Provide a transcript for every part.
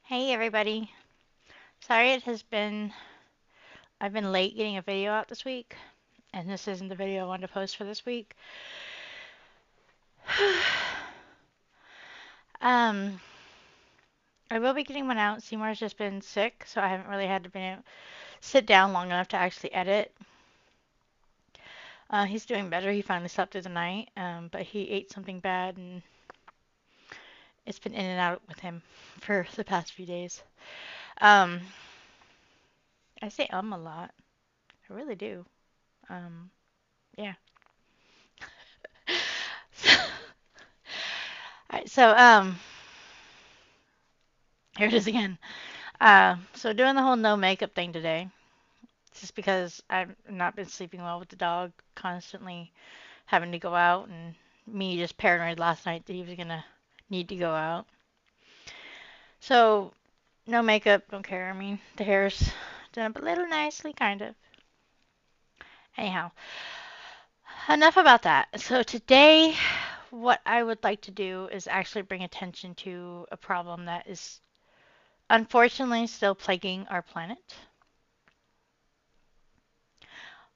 Hey everybody. Sorry I've been late getting a video out this week, and this isn't the video I wanted to post for this week. um, I will be getting one out. Seymour's just been sick, so I haven't really had to sit down long enough to actually edit. He's doing better. He finally slept through the night, but he ate something bad, and it's been in and out with him for the past few days. Um, I say a lot. I really do. Um, yeah. Alright, here it is again. So doing the whole no makeup thing today, just because I've not been sleeping well with the dog, constantly having to go out, and me just paranoid last night that he was gonna need to go out. So no makeup, don't care. I mean, the hair's done up a little nicely, kind of. Anyhow, enough about that. So today, what I would like to do is actually bring attention to a problem that is unfortunately still plaguing our planet.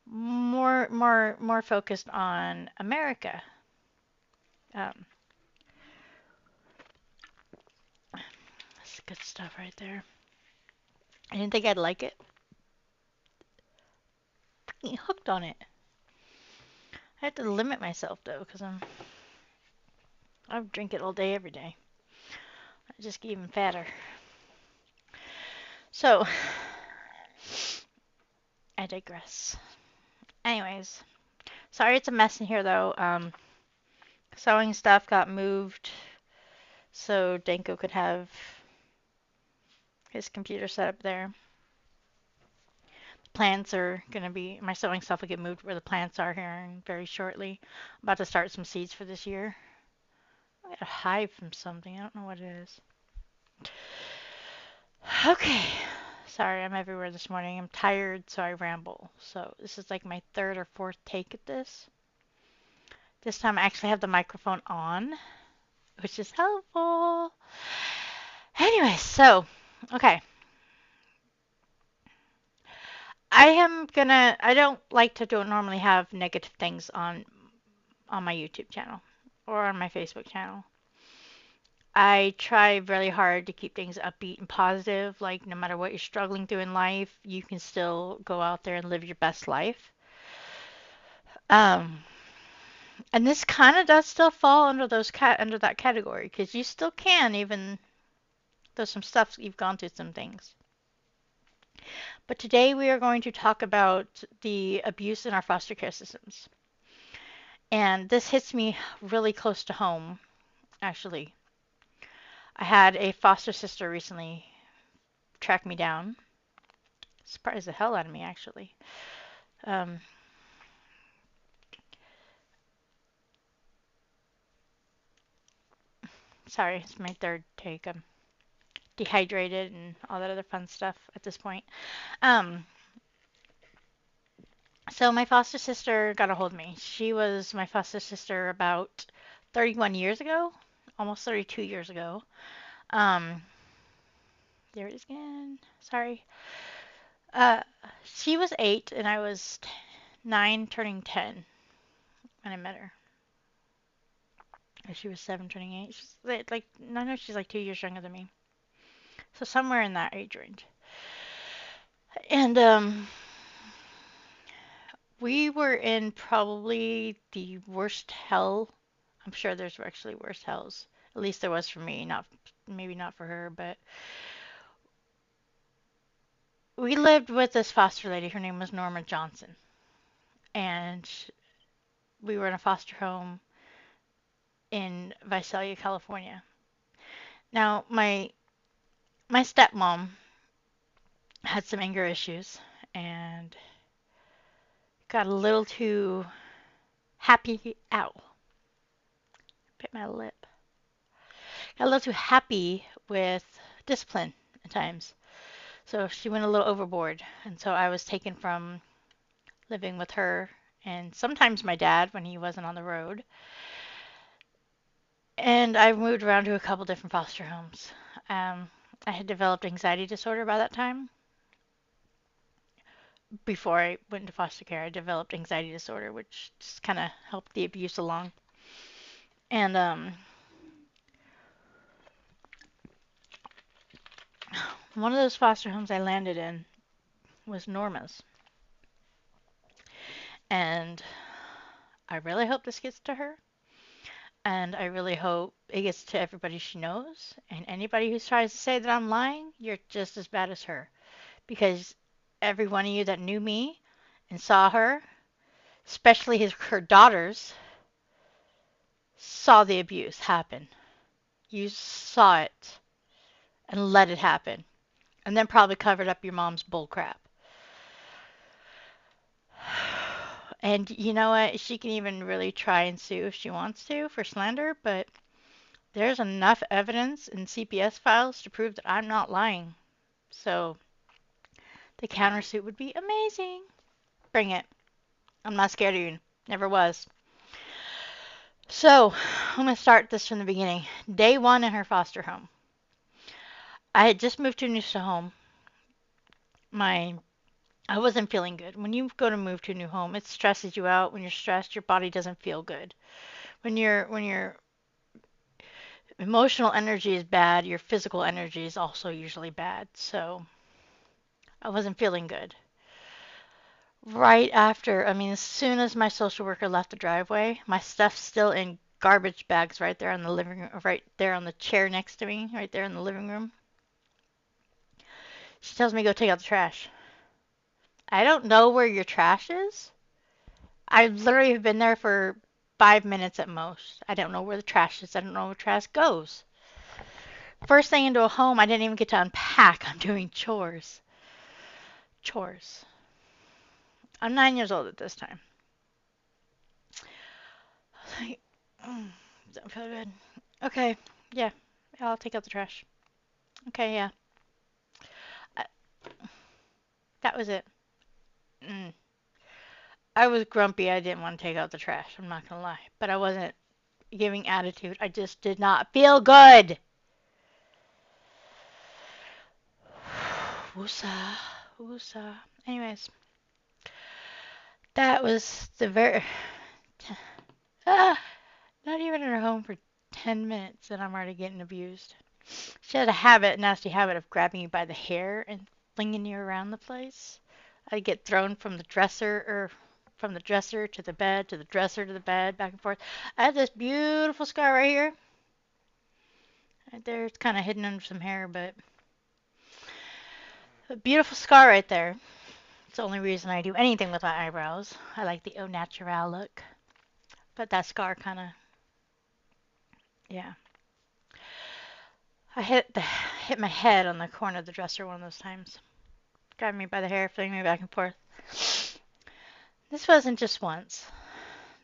More focused on America. Um, that's good stuff right there. I didn't think I'd like it. Fucking hooked on it. I have to limit myself though, because I drink it all day, every day. I just get even fatter. So I digress. Anyways, sorry it's a mess in here though. Sewing stuff got moved so Danko could have his computer set up there. Plants are gonna be my sewing stuff will get moved where the plants are here very shortly. I'm about to start some seeds for this year. I got a hive from something. I don't know what it is. Okay. Sorry, I'm everywhere this morning. I'm tired, so I ramble. So this is like my third or fourth take at this. This time I actually have the microphone on, which is helpful. Anyway, so okay. I don't like to don't normally have negative things on my YouTube channel or on my Facebook channel. I try really hard to keep things upbeat and positive. Like, no matter what you're struggling through in life, you can still go out there and live your best life. Um, and this kind of does still fall under under that category because you still can, even though some stuff you've gone through some things. But today we are going to talk about the abuse in our foster care systems. And this hits me really close to home, actually. I had a foster sister recently track me down. Surprised the hell out of me, actually. Um, Sorry, it's my third take. I'm dehydrated and all that other fun stuff at this point. Um, so my foster sister got a hold of me. She was my foster sister about 31 years ago, almost 32 years ago. Um, there it is again. Sorry. Uh, she was 8 and I was 9 turning 10 when I met her. Or she was 7 turning 8. She's like, no, she's like 2 years younger than me. So somewhere in that age range. And we were in probably the worst hell. I'm sure there's actually worse hells. At least there was for me, not maybe not for her, but we lived with this foster lady. Her name was Norma Johnson, and we were in a foster home in Visalia, California. Now, my stepmom had some anger issues and got a little too happy. Ow, bit my lip. Got a little too happy with discipline at times. So she went a little overboard. And so I was taken from living with her and sometimes my dad when he wasn't on the road. And I moved around to a couple different foster homes. Um, I had developed anxiety disorder by that time. Before I went into foster care, I developed anxiety disorder, which just kind of helped the abuse along. And one of those foster homes I landed in was Norma's. And I really hope this gets to her. And I really hope it gets to everybody she knows. And anybody who tries to say that I'm lying, you're just as bad as her. Because every one of you that knew me and saw her, especially her daughters, saw the abuse happen. You saw it and let it happen. And then probably covered up your mom's bullcrap. And you know what? She can even really try and sue if she wants to for slander, but there's enough evidence in CPS files to prove that I'm not lying. So the countersuit would be amazing. Bring it. I'm not scared of you. Never was. So I'm going to start this from the beginning. Day one in her foster home. I had just moved to a new home. My I wasn't feeling good. When you go to move to a new home, it stresses you out. When you're stressed, your body doesn't feel good. When your emotional energy is bad, your physical energy is also usually bad. So I wasn't feeling good. Right after, I mean, as soon as my social worker left the driveway, my stuff's still in garbage bags right there on the living room, right there on the chair next to me, right there in the living room. She tells me to go take out the trash. I don't know where your trash is. I literally have been there for 5 minutes at most. I don't know where the trash is. I don't know where trash goes. First thing into a home, I didn't even get to unpack. I'm doing chores. Chores. I'm 9 years old at this time. Like, don't feel good. Okay, yeah, I'll take out the trash. Okay, yeah. I, that was it. Mm. I was grumpy. I didn't want to take out the trash. I'm not gonna lie, but I wasn't giving attitude. I just did not feel good. Woosah, woosah. Anyways, that was the very. Ah, not even in her home for 10 minutes, and I'm already getting abused. She had nasty habit of grabbing you by the hair and flinging you around the place. I'd get thrown from the dresser or from the dresser to the bed to the dresser to the bed, back and forth. I have this beautiful scar right here. Right there, it's kind of hidden under some hair, but a beautiful scar right there. It's the only reason I do anything with my eyebrows. I like the au naturel look. But that scar kind of, yeah. I hit my head on the corner of the dresser one of those times. Grabbed me by the hair, flinging me back and forth. This wasn't just once.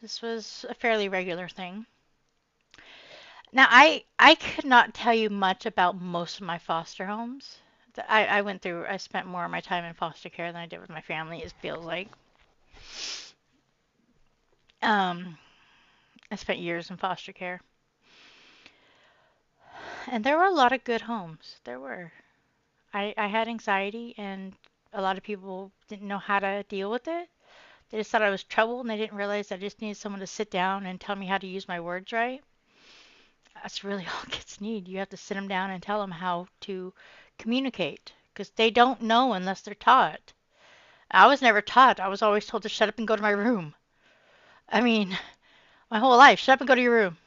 This was a fairly regular thing. Now, I could not tell you much about most of my foster homes. I spent more of my time in foster care than I did with my family, it feels like. Um, I spent years in foster care. And there were a lot of good homes. There were. I had anxiety, and a lot of people didn't know how to deal with it. They just thought I was trouble, and they didn't realize I just needed someone to sit down and tell me how to use my words right. That's really all kids need. You have to sit them down and tell them how to communicate because they don't know unless they're taught. I was never taught. I was always told to shut up and go to my room. I mean, my whole life, shut up and go to your room.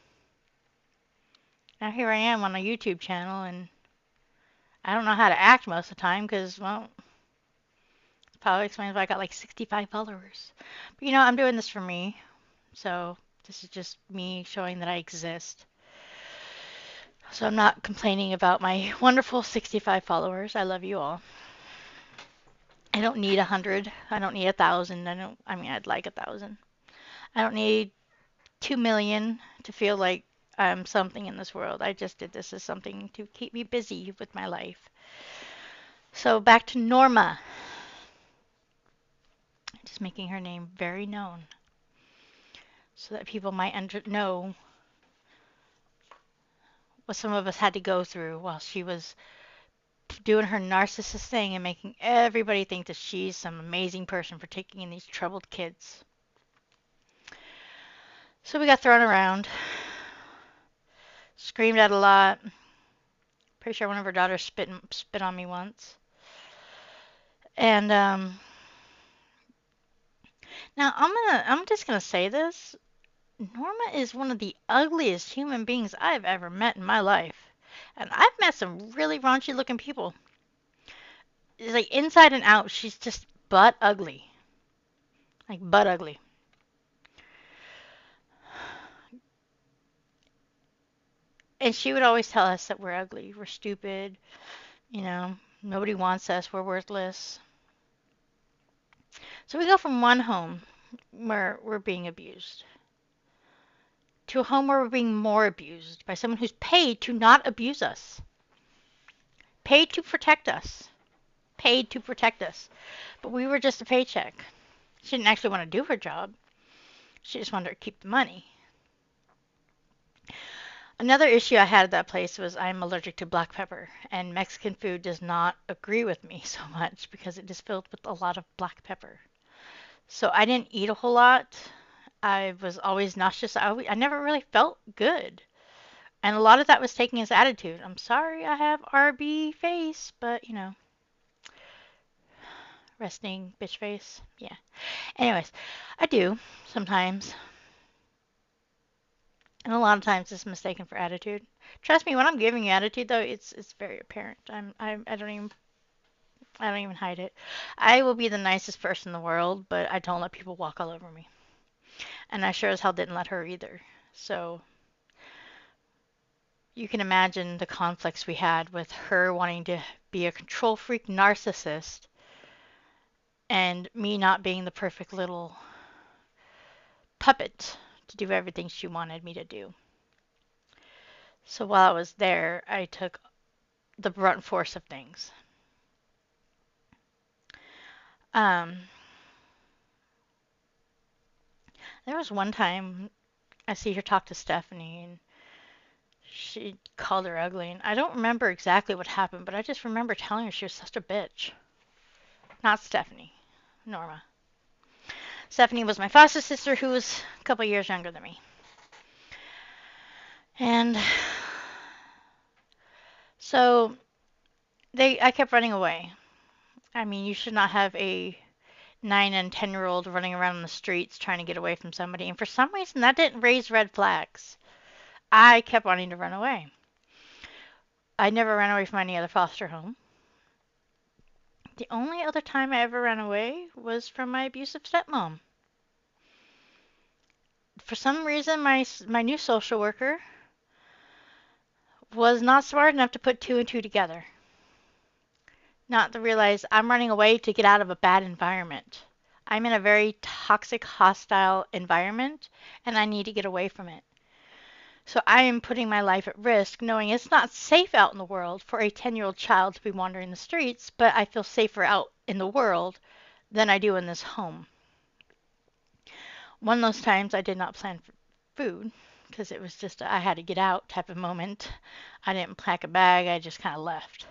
Now here I am on a YouTube channel and I don't know how to act most of the time because, well, it probably explains why I got like 65 followers. But I'm doing this for me. So this is just me showing that I exist. So I'm not complaining about my wonderful 65 followers. I love you all. I don't need 100. I don't need 1,000. I mean, I'd like 1,000. I don't need 2 million to feel like I'm something in this world. I just did this as something to keep me busy with my life. So back to Norma. Just making her name very known so that people might know what some of us had to go through while she was doing her narcissist thing and making everybody think that she's some amazing person for taking in these troubled kids. So we got thrown around, screamed at a lot. Pretty sure one of her daughters spit on me once. And now I'm just gonna say this. Norma is one of the ugliest human beings I've ever met in my life. And I've met some really raunchy looking people. It's like inside and out, she's just butt ugly. Like butt ugly. And she would always tell us that we're ugly, we're stupid, you know, nobody wants us, we're worthless. So we go from one home where we're being abused to a home where we're being more abused by someone who's paid to not abuse us, paid to protect us, paid to protect us. But we were just a paycheck. She didn't actually want to do her job. She just wanted to keep the money. Another issue I had at that place was I'm allergic to black pepper, and Mexican food does not agree with me so much because it is filled with a lot of black pepper. So I didn't eat a whole lot. I was always nauseous. I never really felt good. And a lot of that was taking his attitude. I'm sorry I have RB face, but resting bitch face. Yeah. Anyways, I do sometimes. And a lot of times it's mistaken for attitude. Trust me, when I'm giving you attitude though, it's very apparent. I don't even hide it. I will be the nicest person in the world, but I don't let people walk all over me. And I sure as hell didn't let her either. So you can imagine the conflicts we had with her wanting to be a control freak narcissist and me not being the perfect little puppet to do everything she wanted me to do. So while I was there, I took the brunt force of things. Um, there was one time I see her talk to Stephanie and she called her ugly. And I don't remember exactly what happened, but I just remember telling her she was such a bitch. Not Stephanie, Norma. Stephanie was my foster sister who was a couple years younger than me. And so I kept running away. I mean, you should not have a 9 and 10-year-old running around in the streets trying to get away from somebody. And for some reason, that didn't raise red flags. I kept wanting to run away. I never ran away from any other foster home. The only other time I ever ran away was from my abusive stepmom. For some reason, my new social worker was not smart enough to put two and two together. Not to realize I'm running away to get out of a bad environment. I'm in a very toxic, hostile environment, and I need to get away from it. So I am putting my life at risk, knowing it's not safe out in the world for a 10-year-old child to be wandering the streets, but I feel safer out in the world than I do in this home. One of those times I did not plan for food because it was just I had to get out type of moment. I didn't pack a bag, I just kind of left.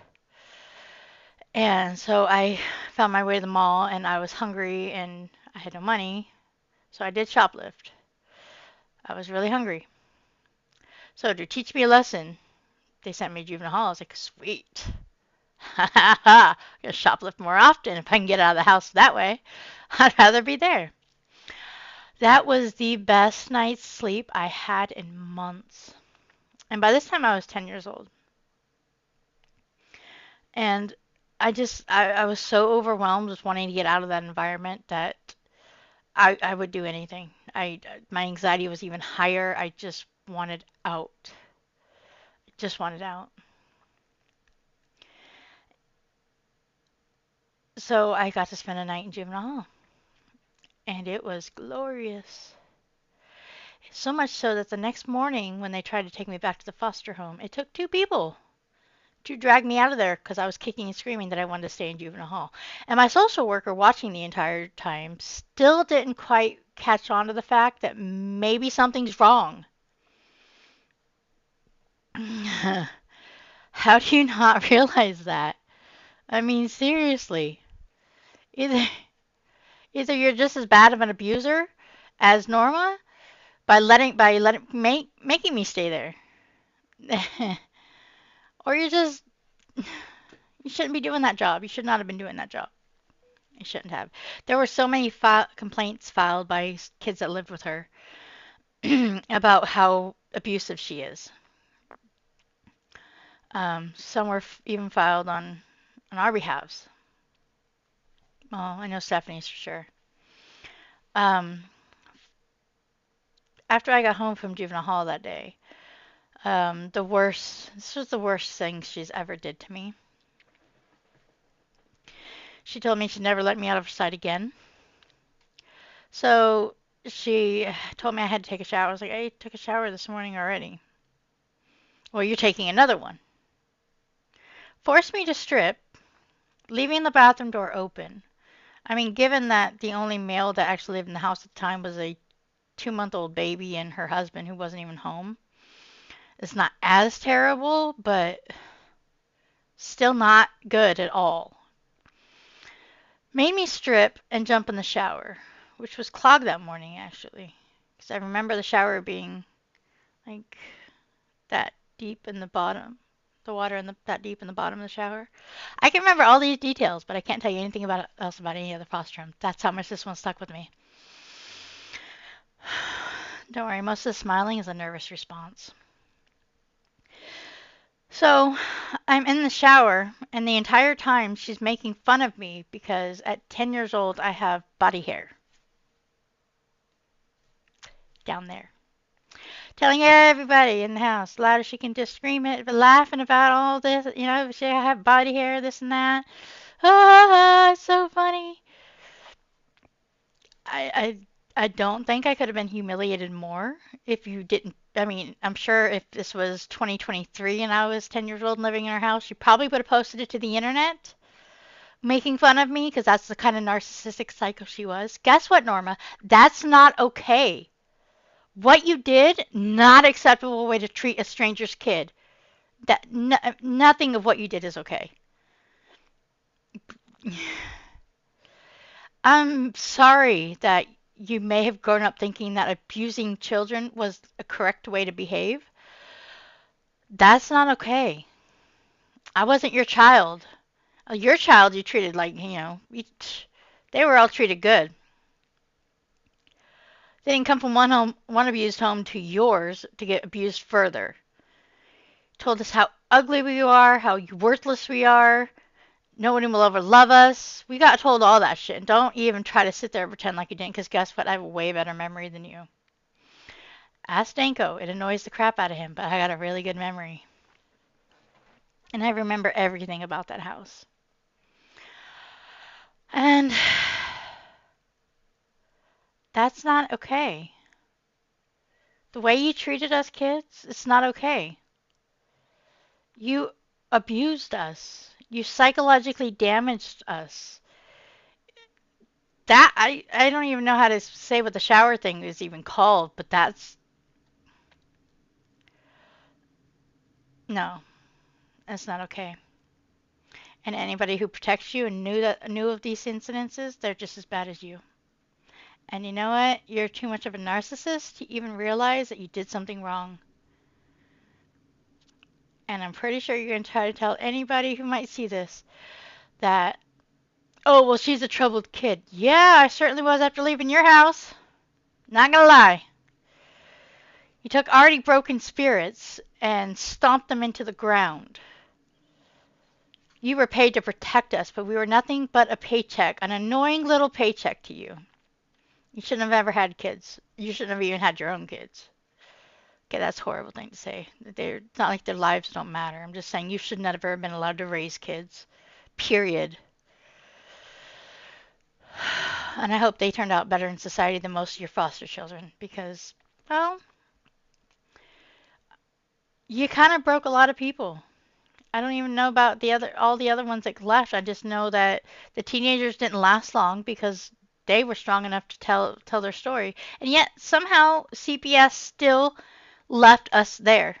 And so I found my way to the mall and I was hungry and I had no money. So I did shoplift. I was really hungry. So to teach me a lesson, they sent me to juvenile hall. I was like, sweet. Ha ha ha. I'm going to shoplift more often if I can get out of the house that way. I'd rather be there. That was the best night's sleep I had in months. And by this time I was 10 years old. And I was so overwhelmed with wanting to get out of that environment that I would do anything. My anxiety was even higher. I just wanted out. Just wanted out. So I got to spend a night in juvenile hall. And it was glorious. So much so that the next morning when they tried to take me back to the foster home, it took two people to drag me out of there because I was kicking and screaming that I wanted to stay in juvenile hall. And my social worker watching the entire time still didn't quite catch on to the fact that maybe something's wrong. How do you not realize that? I mean, seriously. Either either you're just as bad of an abuser as Norma by letting making me stay there. Or you shouldn't be doing that job. You should not have been doing that job. You shouldn't have. There were so many complaints filed by kids that lived with her about how abusive she is. Some were even filed on our behalves. Well, I know Stephanie's for sure. Um, After I got home from juvenile hall that day, this was the worst thing she's ever did to me. She told me she'd never let me out of her sight again. So she told me I had to take a shower. I was like, I took a shower this morning already. Well, you're taking another one. Forced me to strip, leaving the bathroom door open. I mean, given that the only male that actually lived in the house at the time was a 2-month-old baby and her husband who wasn't even home, it's not as terrible, but still not good at all. Made me strip and jump in the shower, which was clogged that morning actually. Because I remember the shower being like that deep in the bottom, the water that deep in the bottom of the shower. I can remember all these details, but I can't tell you anything else about any other foster home. That's how much this one stuck with me. Don't worry, most of the smiling is a nervous response. So I'm in the shower, and the entire time she's making fun of me because at 10 years old I have body hair down there. Telling everybody in the house, loud as she can, just scream it, but laughing about all this, she have body hair, this and that. Ah, it's so funny. I I don't think I could have been humiliated more if you didn't. I mean, I'm sure if this was 2023 and I was 10 years old and living in our house, you probably would have posted it to the internet making fun of me because that's the kind of narcissistic psycho she was. Guess what, Norma? That's not okay. What you did, not acceptable way to treat a stranger's kid. Nothing of what you did is okay. I'm sorry that you may have grown up thinking that abusing children was a correct way to behave. That's not okay. I wasn't your child. Your child you treated like, they were all treated good. They didn't come from one abused home to yours to get abused further. Told us how ugly we are, how worthless we are. No one will ever love us. We got told all that shit. Don't even try to sit there and pretend like you didn't, because guess what? I have a way better memory than you. Ask Danko. It annoys the crap out of him, but I got a really good memory. And I remember everything about that house. And that's not okay. The way you treated us kids, it's not okay. You abused us. You psychologically damaged us. I don't even know how to say what the shower thing is even called, but no, that's not okay. And anybody who protects you and knew of these incidences, they're just as bad as you. And you know what? You're too much of a narcissist to even realize that you did something wrong. And I'm pretty sure you're going to try to tell anybody who might see this that, oh, well, she's a troubled kid. Yeah, I certainly was after leaving your house. Not gonna lie. You took already broken spirits and stomped them into the ground. You were paid to protect us, but we were nothing but a paycheck, an annoying little paycheck to you. You shouldn't have ever had kids. You shouldn't have even had your own kids. Okay, that's a horrible thing to say. It's not like their lives don't matter. I'm just saying you should not have ever been allowed to raise kids. Period. And I hope they turned out better in society than most of your foster children because, well, you kind of broke a lot of people. I don't even know about all the other ones that left. I just know that the teenagers didn't last long because they were strong enough to tell their story. And yet somehow CPS still left us there.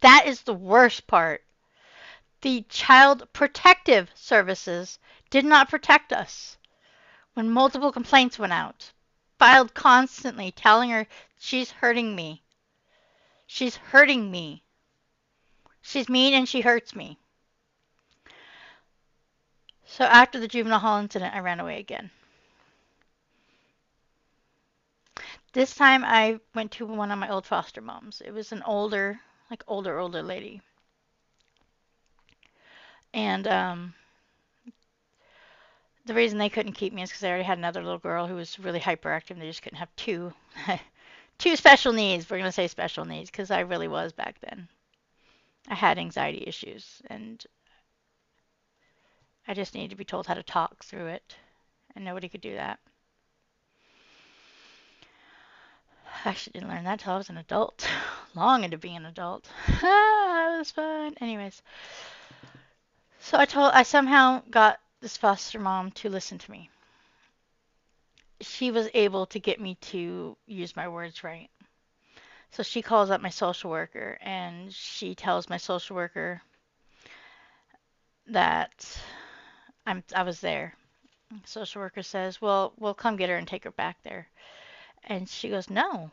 That is the worst part. The Child Protective Services did not protect us when multiple complaints went out, filed constantly, telling her she's hurting me. She's hurting me. She's mean and she hurts me. So after the juvenile hall incident, I ran away again. This time I went to one of my old foster moms. It was an older, like older lady. And the reason they couldn't keep me is because they already had another little girl who was really hyperactive. They just couldn't have two, two special needs. We're gonna say special needs because I really was back then. I had anxiety issues, and I just needed to be told how to talk through it, and nobody could do that. I actually didn't learn that till I was an adult, long into being an adult. That was fun. Anyways, so I somehow got this foster mom to listen to me. She was able to get me to use my words right. So she calls up my social worker and she tells my social worker that I was there. Social worker says, "Well, we'll come get her and take her back there." And she goes, "No."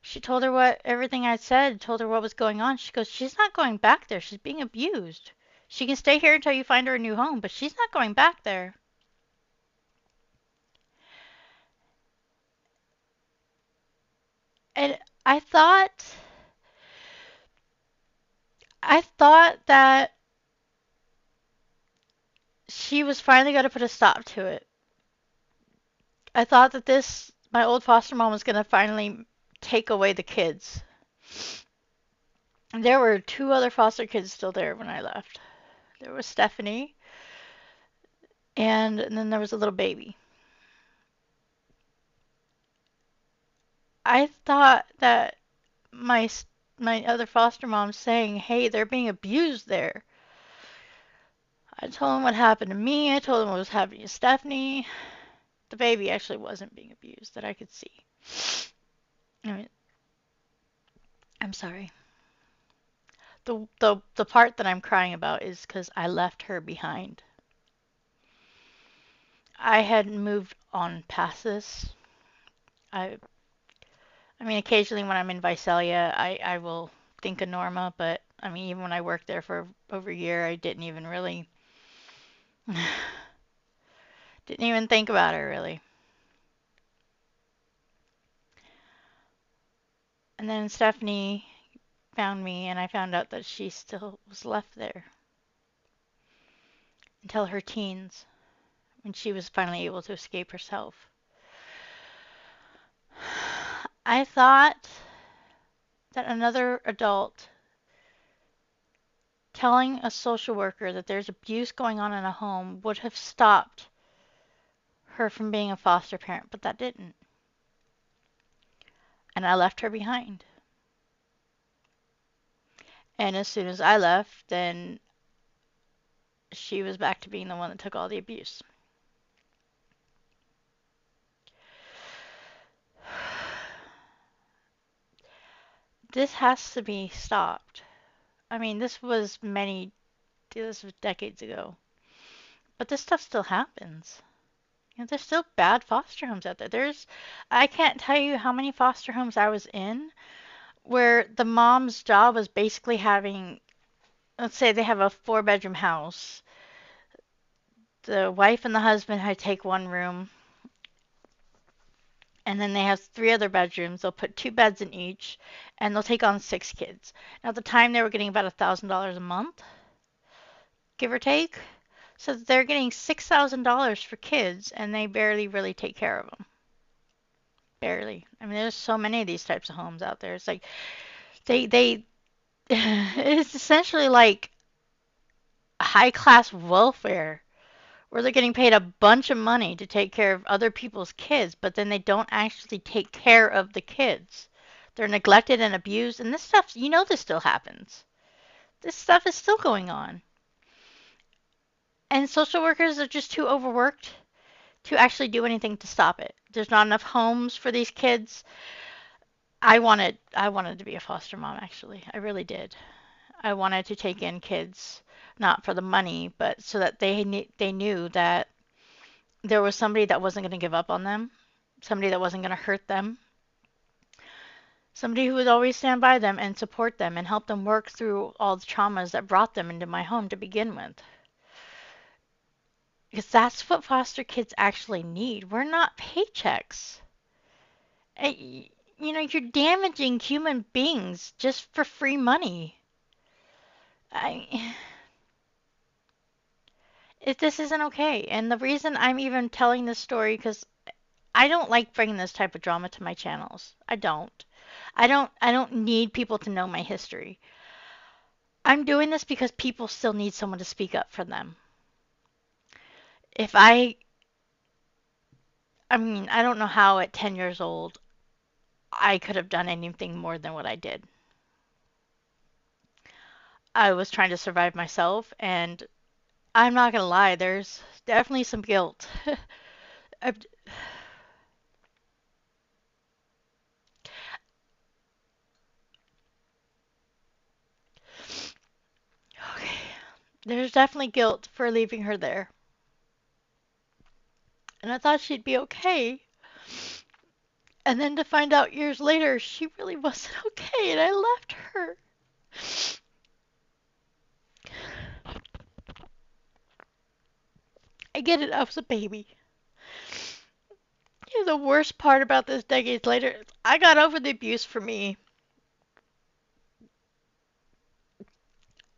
She told her what everything I said, told her what was going on. She goes, "She's not going back there. She's being abused. She can stay here until you find her a new home, but she's not going back there." And I thought that she was finally going to put a stop to it. I thought that my old foster mom was going to finally take away the kids. There were two other foster kids still there when I left. There was Stephanie, and then there was a little baby. I thought that my my other foster mom saying, "Hey, they're being abused there." I told them what happened to me. I told them what was happening to Stephanie. The baby actually wasn't being abused that I could see. I mean, I'm sorry. The part that I'm crying about is because I left her behind. I had moved on past this. I I mean, occasionally when I'm in Visalia, I will think of Norma, but I mean, even when I worked there for over a year, I didn't even really didn't even think about her really. And then Stephanie found me, and I found out that she still was left there until her teens, when she was finally able to escape herself. I thought that another adult telling a social worker that there's abuse going on in a home would have stopped her from being a foster parent, but that didn't. And I left her behind. And as soon as I left, then she was back to being the one that took all the abuse. This has to be stopped. I mean, this was decades ago. But this stuff still happens. There's still bad foster homes out there. I can't tell you how many foster homes I was in where the mom's job was basically having, let's say they have a 4-bedroom house. The wife and the husband had to take one room, and then they have 3 other bedrooms. They'll put 2 beds in each, and they'll take on 6 kids. Now, at the time, they were getting about $1,000 a month, give or take. So they're getting $6,000 for kids, and they barely really take care of them. Barely. I mean, there's so many of these types of homes out there. It's like they it's essentially like high class welfare where they're getting paid a bunch of money to take care of other people's kids, but then they don't actually take care of the kids. They're neglected and abused, and this stuff, this still happens. This stuff is still going on. And social workers are just too overworked to actually do anything to stop it. There's not enough homes for these kids. I wanted to be a foster mom actually. I really did. I wanted to take in kids not for the money, but so that they knew that there was somebody that wasn't going to give up on them, somebody that wasn't going to hurt them, somebody who would always stand by them and support them and help them work through all the traumas that brought them into my home to begin with. Because that's what foster kids actually need. We're not paychecks. You're damaging human beings just for free money. I, this isn't okay. And the reason I'm even telling this story, because I don't like bringing this type of drama to my channels. I don't. I don't need people to know my history. I'm doing this because people still need someone to speak up for them. If I mean, I don't know how at 10 years old I could have done anything more than what I did. I was trying to survive myself, and I'm not gonna lie, there's definitely some guilt. I've- okay, there's definitely guilt for leaving her there. And I thought she'd be okay. And then to find out years later she really wasn't okay and I left her. I get it, I was a baby. The worst part about this decades later is I got over the abuse for me.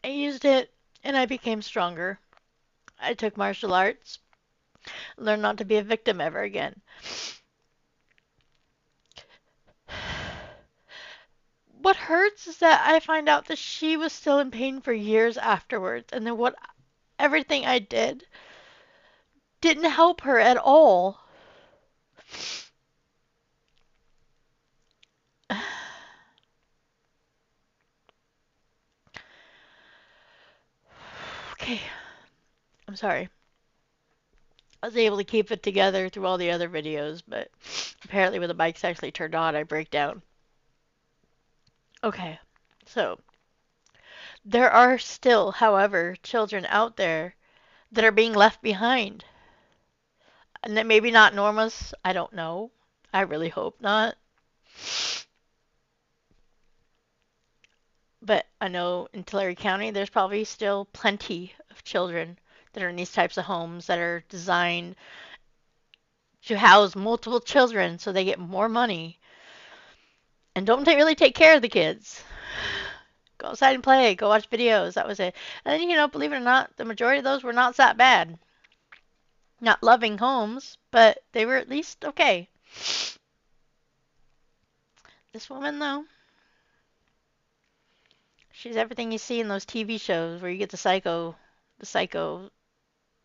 I used it and I became stronger. I took martial arts, learned not to be a victim ever again. What hurts is that I find out that she was still in pain for years afterwards, and then what everything I did didn't help her at all. Okay, I'm sorry. I was able to keep it together through all the other videos, but apparently when the mic's actually turned on, I break down. Okay, so there are still, however, children out there that are being left behind. And that maybe not Norma's, I don't know. I really hope not. But I know in Tulare County, there's probably still plenty of children that are in these types of homes that are designed to house multiple children so they get more money and don't really take care of the kids. Go outside and play, go watch videos. That was it. And believe it or not, the majority of those were not that bad. Not loving homes, but they were at least okay. This woman, though, she's everything you see in those TV shows where you get the psycho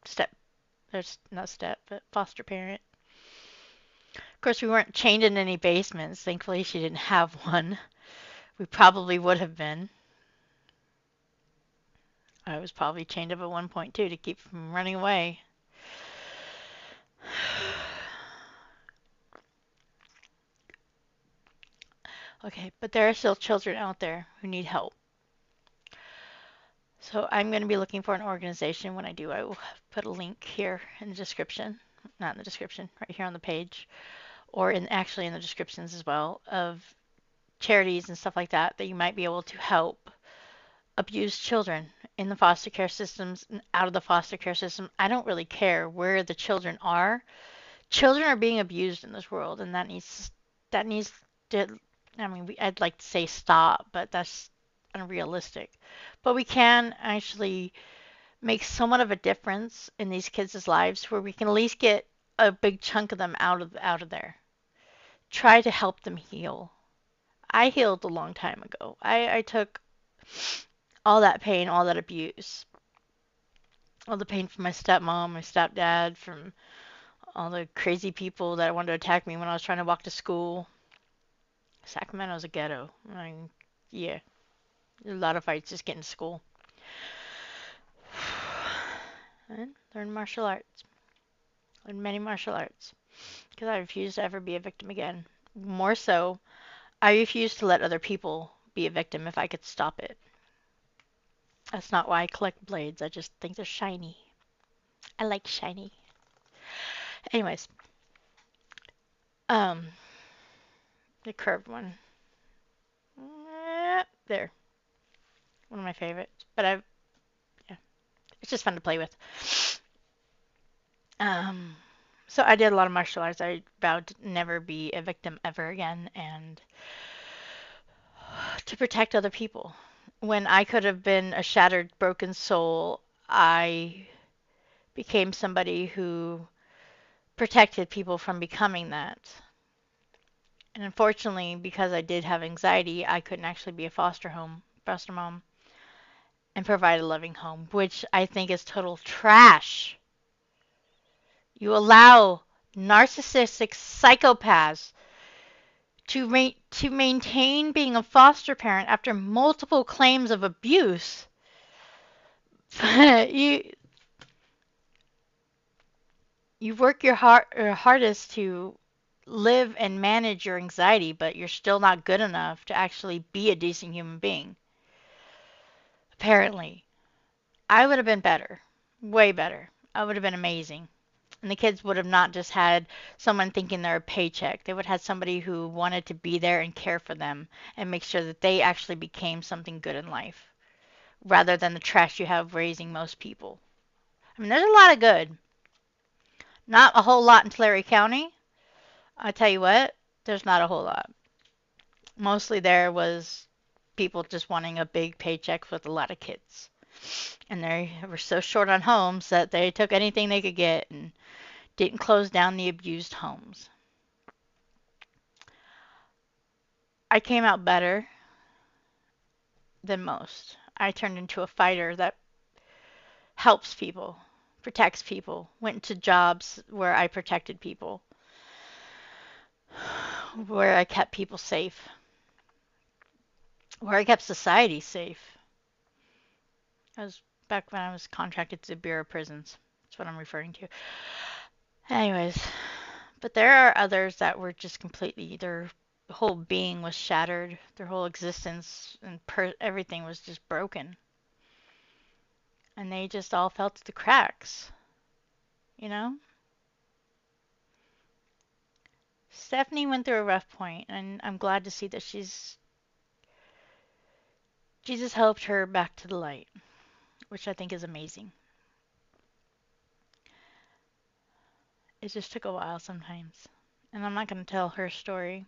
step, there's not step, but foster parent. Of course, we weren't chained in any basements. Thankfully, she didn't have one. We probably would have been. I was probably chained up at one point too to keep from running away. Okay, but there are still children out there who need help. So I'm going to be looking for an organization. When I do, I will put a link here in the description. Not in the description, right here on the page, or actually in the descriptions as well, of charities and stuff like that that you might be able to help abused children in the foster care systems and out of the foster care system. I don't really care where the children are. Children are being abused in this world, and that needs to. I mean, I'd like to say stop, but that's unrealistic. But we can actually make somewhat of a difference in these kids' lives where we can at least get a big chunk of them out of there. Try to help them heal. I healed a long time ago. I took all that pain, all that abuse, all the pain from my stepmom, my stepdad, from all the crazy people that wanted to attack me when I was trying to walk to school. Sacramento's a ghetto. I mean, yeah, a lot of fights just getting to school. And learn martial arts. Learn many martial arts. Because I refuse to ever be a victim again. More so, I refuse to let other people be a victim if I could stop it. That's not why I collect blades. I just think they're shiny. I like shiny. Anyways, um, the curved one. There. One of my favorites. But yeah, it's just fun to play with. Um, so I did a lot of martial arts. I vowed to never be a victim ever again and to protect other people. When I could have been a shattered, broken soul, I became somebody who protected people from becoming that. And unfortunately, because I did have anxiety, I couldn't actually be a foster mom, and provide a loving home, which I think is total trash. You allow narcissistic psychopaths to maintain being a foster parent after multiple claims of abuse. you you work your hardest to live and manage your anxiety, but you're still not good enough to actually be a decent human being. Apparently, I would have been better, way better. I would have been amazing. And the kids would have not just had someone thinking they're a paycheck. They would have had somebody who wanted to be there and care for them and make sure that they actually became something good in life, rather than the trash you have raising most people. I mean, there's a lot of good. Not a whole lot in Tulare County. I tell you what, there's not a whole lot. Mostly there was people just wanting a big paycheck with a lot of kids. And they were so short on homes that they took anything they could get and didn't close down the abused homes. I came out better than most. I turned into a fighter that helps people, protects people, went to jobs where I protected people, where I kept people safe, where I kept society safe. I was back when I was contracted to the Bureau of Prisons. That's what I'm referring to. Anyways, but there are others that were just completely, their whole being was shattered, their whole existence and everything was just broken. And they just all fell through the cracks, you know? Stephanie went through a rough point, and I'm glad to see that Jesus helped her back to the light, which I think is amazing. It just took a while sometimes. And I'm not going to tell her story.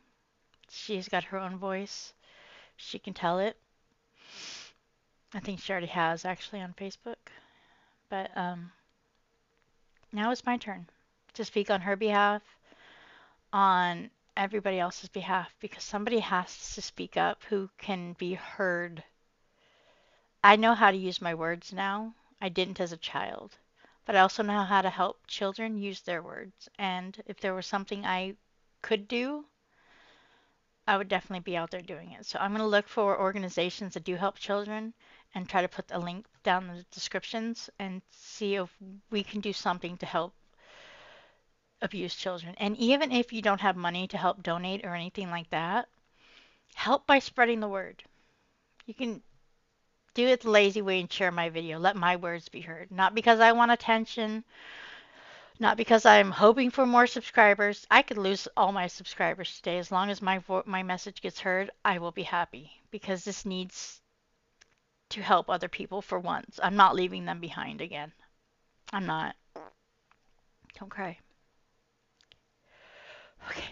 She's got her own voice. She can tell it. I think she already has actually on Facebook. But now it's my turn to speak on her behalf, on everybody else's behalf, because somebody has to speak up who can be heard. I know how to use my words now. I didn't as a child. But I also know how to help children use their words. And if there was something I could do, I would definitely be out there doing it. So I'm going to look for organizations that do help children and try to put a link down in the descriptions and see if we can do something to help abused children. And even if you don't have money to help donate or anything like that, help by spreading the word. You can do it the lazy way and share my video. Let my words be heard. Not because I want attention, not because I'm hoping for more subscribers. I could lose all my subscribers today. As long as my message gets heard, I will be happy because this needs to help other people for once. I'm not leaving them behind again. I'm not. Don't cry. Okay.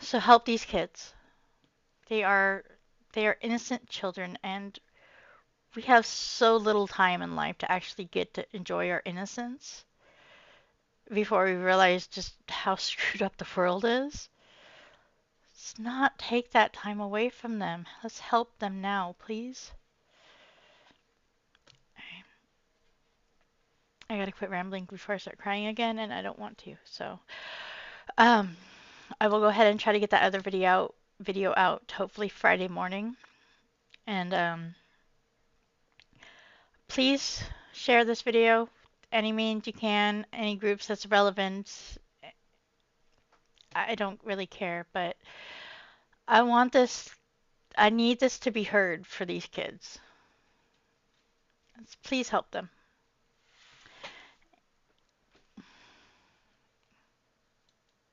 So help these kids. They are they are innocent children, and we have so little time in life to actually get to enjoy our innocence before we realize just how screwed up the world is. Let's not take that time away from them. Let's help them now, please. I gotta quit rambling before I start crying again, and I don't want to. So, um, I will go ahead and try to get that other video out hopefully Friday morning. And please share this video any means you can, any groups that's relevant. I don't really care, but I want this. I need this to be heard for these kids. Please help them.